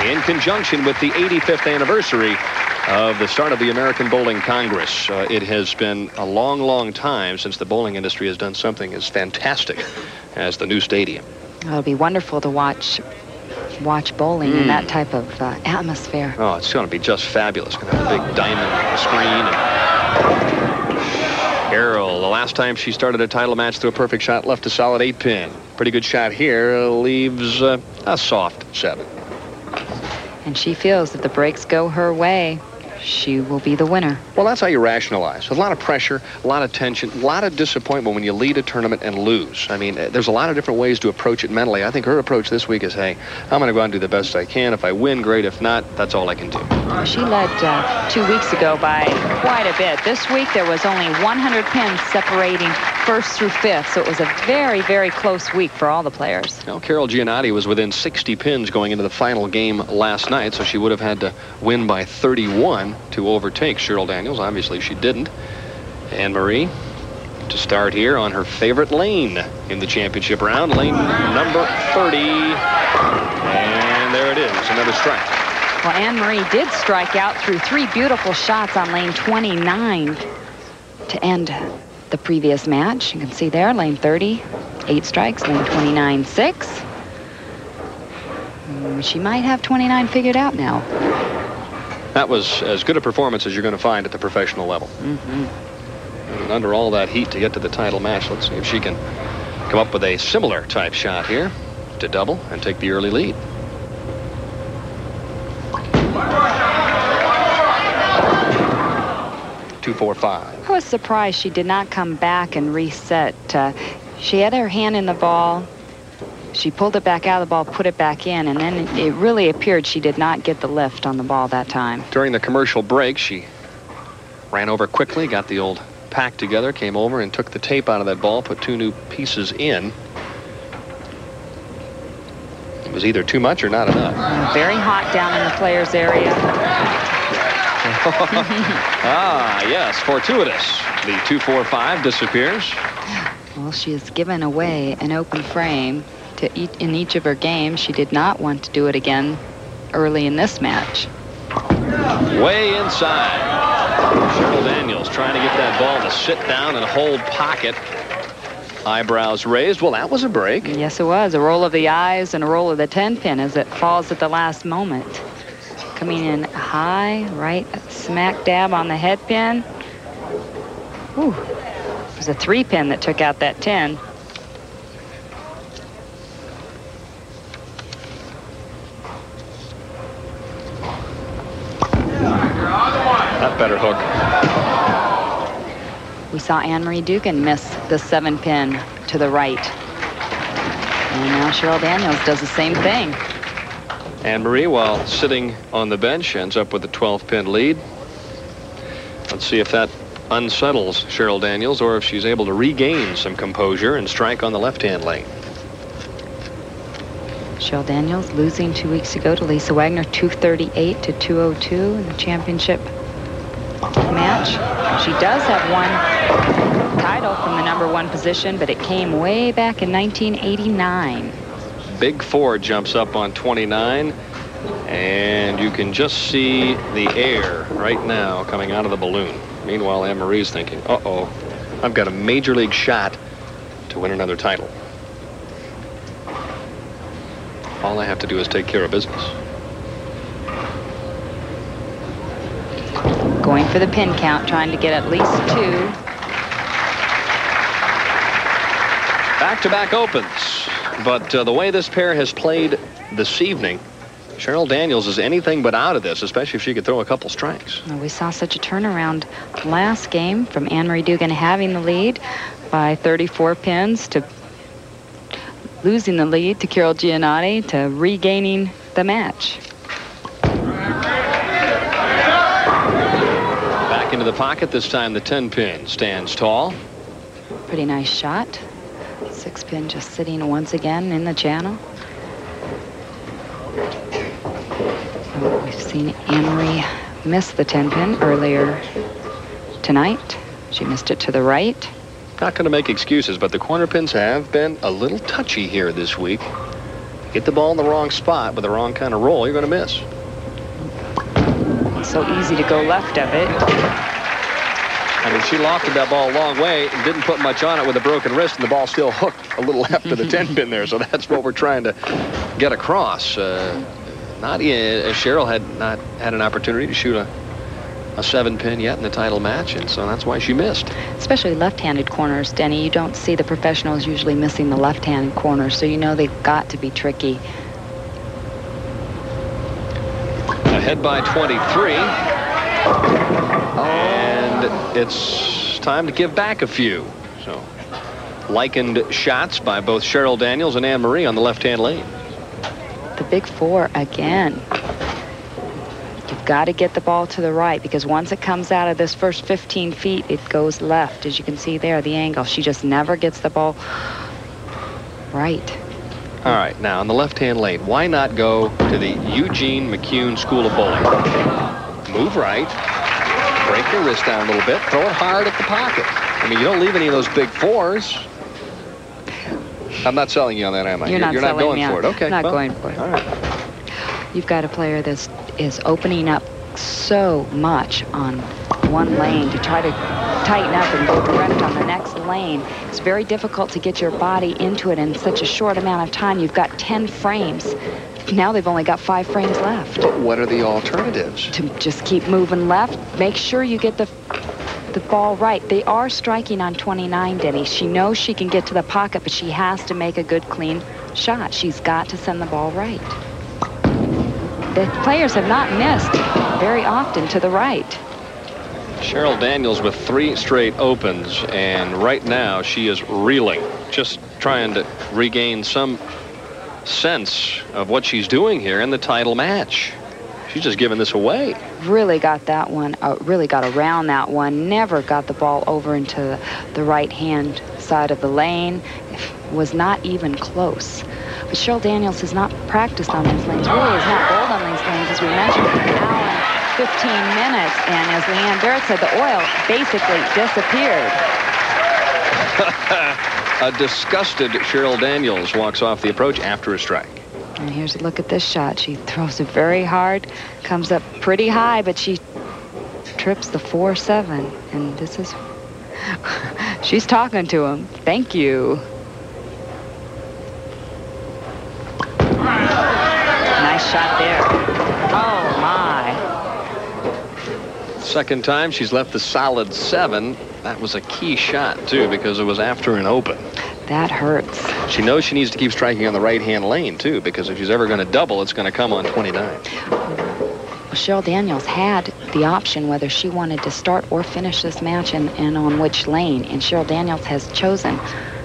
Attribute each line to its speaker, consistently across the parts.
Speaker 1: in conjunction with the 85th anniversary of the start of the American Bowling Congress. It has been a long, long time since the bowling industry has done something as fantastic as the new stadium.
Speaker 2: It'll be wonderful to watch bowling in that type of atmosphere.
Speaker 1: Oh, it's going to be just fabulous. Going to have a big diamond on the screen. And Cheryl, the last time she started a title match through a perfect shot, left a solid 8-pin. Pretty good shot here. Leaves a soft 7.
Speaker 2: And she feels if the breaks go her way, she will be the winner.
Speaker 1: Well, that's how you rationalize. With a lot of pressure, a lot of tension, a lot of disappointment when you lead a tournament and lose. I mean, there's a lot of different ways to approach it mentally. I think her approach this week is, hey, I'm going to go out and do the best I can. If I win, great. If not, that's all I can do.
Speaker 2: She led 2 weeks ago by quite a bit. This week, there was only 100 pins separating first through fifth, so it was a very, very close week for all the players.
Speaker 1: Now, Carol Giannotti was within 60 pins going into the final game last night, so she would have had to win by 31 to overtake Cheryl Daniels. Obviously, she didn't. Anne Marie to start here on her favorite lane in the championship round, lane number 30. And there it is, another strike.
Speaker 2: Well, Anne Marie did strike out through 3 beautiful shots on lane 29 to end the previous match. You can see there, lane 30, 8 strikes, lane 29, 6. She might have 29 figured out now.
Speaker 1: That was as good a performance as you're going to find at the professional level. And under all that heat to get to the title match, let's see if she can come up with a similar type shot here to double and take the early lead. Two, 4, 5.
Speaker 2: I was surprised she did not come back and reset. She had her hand in the ball. She pulled it back out of the ball, put it back in, and then it really appeared she did not get the lift on the ball that time.
Speaker 1: During the commercial break, she ran over quickly, got the old pack together, came over and took the tape out of that ball, put 2 new pieces in. It was either too much or not enough.
Speaker 2: Very hot down in the players' area.
Speaker 1: Yes, fortuitous. The 2, 4, 5 disappears.
Speaker 2: Well, she has given away an open frame in each of her games. She did not want to do it again early in this match.
Speaker 1: Way inside. Cheryl Daniels trying to get that ball to sit down and hold pocket. Eyebrows raised. Well, that was a break.
Speaker 2: Yes, it was. A roll of the eyes and a roll of the 10-pin as it falls at the last moment. Coming in high, right smack dab on the head pin. Ooh. It was a 3-pin that took out that 10.
Speaker 1: That better hook.
Speaker 2: We saw Anne Marie Duggan miss the 7-pin to the right. And now Cheryl Daniels does the same thing.
Speaker 1: Anne Marie, while sitting on the bench, ends up with a 12-pin lead. Let's see if that unsettles Cheryl Daniels or if she's able to regain some composure and strike on the left-hand lane.
Speaker 2: Cheryl Daniels losing 2 weeks ago to Lisa Wagner, 238 to 202 in the championship match. She does have one title from the #1 position, but it came way back in 1989.
Speaker 1: Big 4 jumps up on 29, and you can just see the air right now coming out of the balloon. Meanwhile, Anne Marie's thinking, uh-oh, I've got a major league shot to win another title. All I have to do is take care of business.
Speaker 2: Going for the pin count, trying to get at least 2.
Speaker 1: Back-to-back opens. But the way this pair has played this evening, Cheryl Daniels is anything but out of this, especially if she could throw a couple strikes.
Speaker 2: Well, we saw such a turnaround last game from Anne Marie Duggan having the lead by 34 pins to losing the lead to Carol Giannotti to regaining the match.
Speaker 1: Back into the pocket, this time the 10-pin stands tall.
Speaker 2: Pretty nice shot. 6-pin just sitting once again in the channel. We've seen Anne Marie miss the 10-pin earlier tonight. She missed it to the right.
Speaker 1: Not going to make excuses, but the corner pins have been a little touchy here this week Get the ball in the wrong spot with the wrong kind of roll, you're going to miss.
Speaker 2: It's so easy to go left of it.
Speaker 1: I mean, she lofted that ball a long way and didn't put much on it with a broken wrist, and the ball still hooked a little left of the 10 pin there. So that's what we're trying to get across. Cheryl had not had an opportunity to shoot a 7 pin yet in the title match, and so that's why she missed.
Speaker 2: Especially left-handed corners, Denny. You don't see the professionals usually missing the left-handed corners, so you know they've got to be tricky.
Speaker 1: Ahead by 23. And it's time to give back a few. So, likened shots by both Cheryl Daniels and Anne Marie on the left-hand lane.
Speaker 2: The big four again. You've got to get the ball to the right, because once it comes out of this first 15 feet, it goes left. As you can see there, the angle. She just never gets the ball right.
Speaker 1: All right, now on the left-hand lane, why not go to the Eugene McCune School of Bowling? Move right, break your wrist down a little bit, throw it hard at the pocket. I mean, you don't leave any of those big fours. I'm not selling you on that, am I?
Speaker 2: You're not
Speaker 1: going for it. Okay.
Speaker 2: Not going for it.
Speaker 1: All right.
Speaker 2: You've got a player that is opening up so much on one lane to try to tighten up and go direct on the next lane. It's very difficult to get your body into it in such a short amount of time. You've got 10 frames. Now they've only got 5 frames left.
Speaker 1: But what are the alternatives?
Speaker 2: To just keep moving left. Make sure you get the ball right. They are striking on 29, Denny. She knows she can get to the pocket, but she has to make a good, clean shot. She's got to send the ball right. The players have not missed very often to the right.
Speaker 1: Cheryl Daniels with 3 straight opens, and right now she is reeling, just trying to regain some sense of what she's doing here in the title match. She's just giving this away.
Speaker 2: Really got that one, really got around that one. Never got the ball over into the right-hand side of the lane. It was not even close. But Cheryl Daniels has not practiced on these lanes, really has not bowled on these lanes, as we mentioned, for an hour and 15 minutes. And as Leanne Barrett said, the oil basically disappeared.
Speaker 1: A disgusted Cheryl Daniels walks off the approach after a strike.
Speaker 2: And here's a look at this shot. She throws it very hard, comes up pretty high, but she trips the 4-7. And this is, she's talking to him. Thank you. Nice shot there. Oh, my.
Speaker 1: Second time she's left the solid 7. That was a key shot, too, because it was after an open.
Speaker 2: That hurts.
Speaker 1: She knows she needs to keep striking on the right-hand lane, too, because if she's ever going to double, it's going to come on 29.
Speaker 2: Well, Cheryl Daniels had the option whether she wanted to start or finish this match and on which lane. And Cheryl Daniels has chosen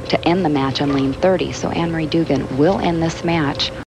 Speaker 2: to end the match on lane 30. So Anne Marie Duggan will end this match